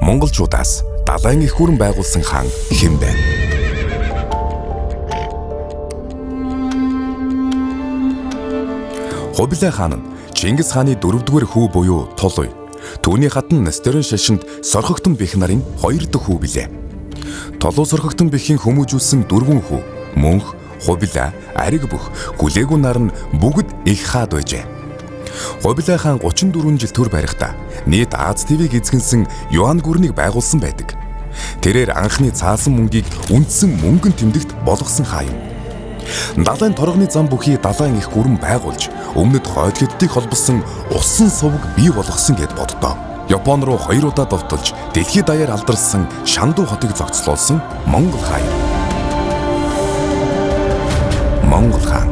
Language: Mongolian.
Монголчуудаас далайн их гүрэн байгуулсан хаан хэн бэ? Хубилай хаан нь Чингис хааны 4-р хүү буюу Тулуй, түүний хатан Несторын шашинд Сорхогтон бэх нарын 2 дахь хүү билээ. Толуу Сорхогтон бэхийн хүмүүжүүлсэн 4 хүү Мөнх, Хубилай, Ариг бүх хүлээгүү нар нь бүгд их хаад байжээ. Хубилай хаан 34 жил төр барихдаа нийт Аз ТV-г эзэгэнсэн юан гүрнийг байгуулсан байдаг. Тэрээр анхны цаасан мөнгийг үндсэн мөнгөн тэмдэгт болгосон хаа юм. Далайн торгоны зам бүхий далайн их гүрэн байгуулж өмнөд хойд хятадыг холбосон усан сувг бий болгосон гэд боддоо. Япон руу 2 удаа довтолж дэлхийд даяар алдарсан Шанду хотыг зохицлуулсан Монгол хаан. Монгол хаан